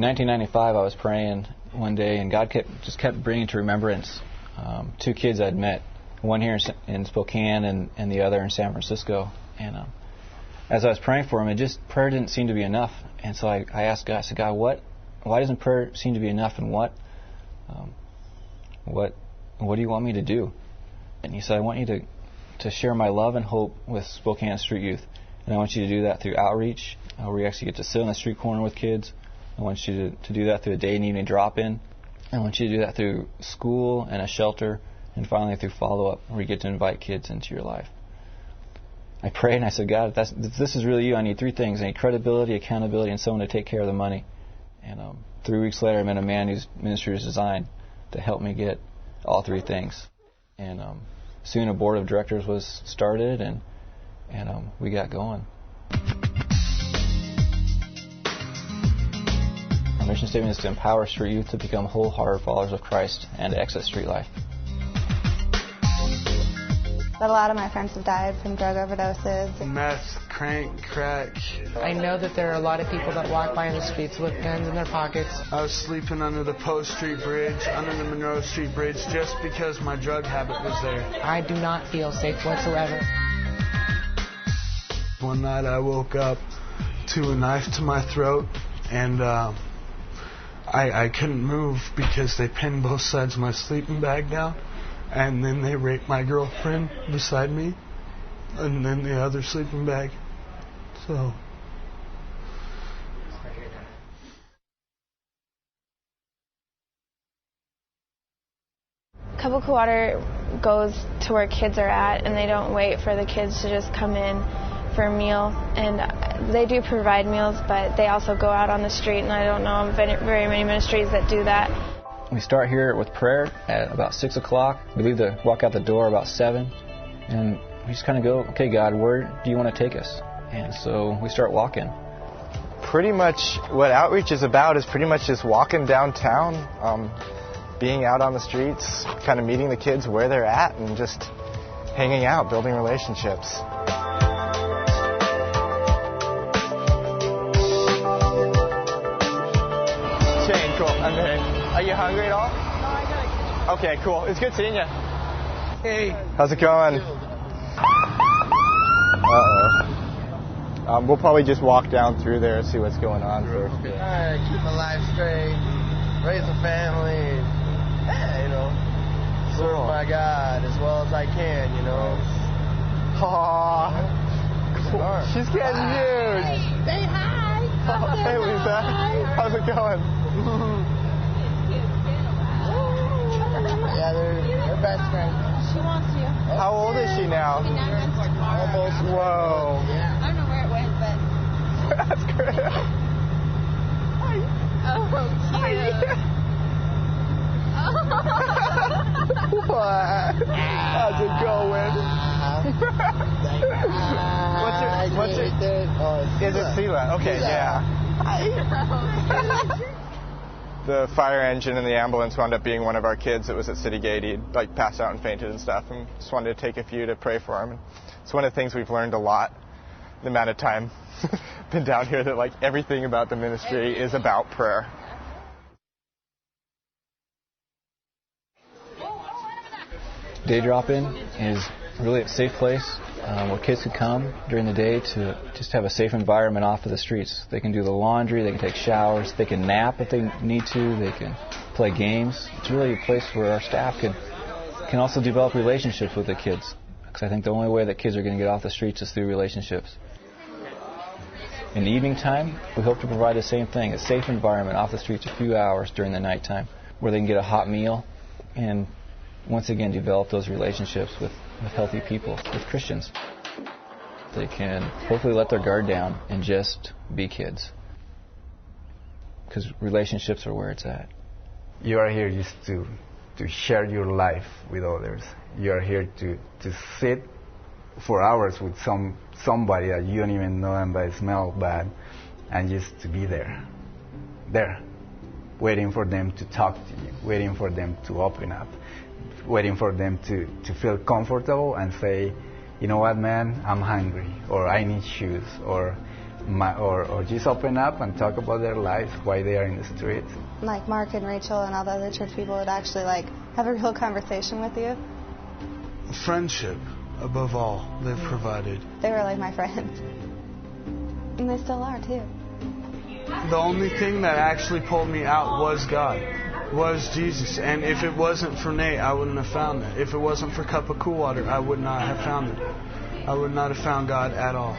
In 1995, I was praying one day, and God just kept bringing to remembrance two kids I'd met, one here in Spokane and the other in San Francisco. And as I was praying for them, prayer didn't seem to be enough. And so I asked God, I said, God, why doesn't prayer seem to be enough, and what do you want me to do? And He said, I want you to share my love and hope with Spokane Street Youth. And I want you to do that through outreach, where you actually get to sit on the street corner with kids. I want you to do that through a day and evening drop-in. I want you to do that through school and a shelter, and finally through follow-up, where you get to invite kids into your life. I prayed and I said, God, if this is really you, I need three things. I need credibility, accountability, and someone to take care of the money. And 3 weeks later, I met a man whose ministry was designed to help me get all three things. And soon a board of directors was started, and we got going. Our mission statement is to empower street youth to become wholehearted followers of Christ and to exit street life. But a lot of my friends have died from drug overdoses. Meth, crank, crack. I know that there are a lot of people that walk by in the streets with guns in their pockets. I was sleeping under the Post Street Bridge, under the Monroe Street Bridge, just because my drug habit was there. I do not feel safe whatsoever. One night I woke up to a knife to my throat, and I couldn't move because they pinned both sides of my sleeping bag down. And then they raped my girlfriend beside me, and then the other sleeping bag. So. Cup of Cool Water goes to where kids are at, and they don't wait for the kids to just come in for a meal. And they do provide meals, but they also go out on the street, and I don't know of very many ministries that do that. We start here with prayer at about 6 o'clock. We leave walk out the door about 7. And we just kind of go, okay, God, where do you want to take us? And so we start walking. Pretty much what outreach is about is pretty much just walking downtown, being out on the streets, kind of meeting the kids where they're at and just hanging out, building relationships. Shane, cool. I'm Shane. Are you hungry at all? No, I gotta. Okay, cool. It's good seeing you. Hey. How's it going? Uh-oh. We'll probably just walk down through there and see what's going on first. All right, keep my life straight, raise a family, serve my God as well as I can, Aww. Cool. She's getting huge. Say hi. Hey, Lisa. How's it going? Yeah, they're best friends. She wants you. How old is she now? Almost. Whoa. I don't know where it went, but... That's great. Oh, cute. What? How's it going? What's your... Is it Sela? Okay, yeah. The fire engine and the ambulance wound up being one of our kids that was at City Gate. He'd passed out and fainted and stuff, and just wanted to take a few to pray for him. And it's one of the things we've learned a lot, the amount of time been down here, that everything about the ministry is about prayer. Day drop-in is really a safe place where kids could come during the day to just have a safe environment off of the streets. They can do the laundry, they can take showers, they can nap if they need to, they can play games. It's really a place where our staff can also develop relationships with the kids, because I think the only way that kids are going to get off the streets is through relationships. In the evening time, we hope to provide the same thing, a safe environment off the streets a few hours during the nighttime where they can get a hot meal and once again develop those relationships with healthy people, with Christians. They can hopefully let their guard down and just be kids, because relationships are where it's at. You are here just to share your life with others. You are here to sit for hours with somebody that you don't even know and but smell bad, and just to be there, waiting for them to talk to you, waiting for them to open up, waiting for them to feel comfortable and say, you know what, man, I'm hungry, or I need shoes, or or just open up and talk about their lives, why they are in the streets. Like Mark and Rachel and all the other church people would actually like have a real conversation with you. Friendship, above all, they've provided. They were like my friends. And they still are, too. The only thing that actually pulled me out was God, was Jesus. And if it wasn't for Nate, I wouldn't have found it. If it wasn't for Cup of Cool Water, I would not have found it. I would not have found God at all.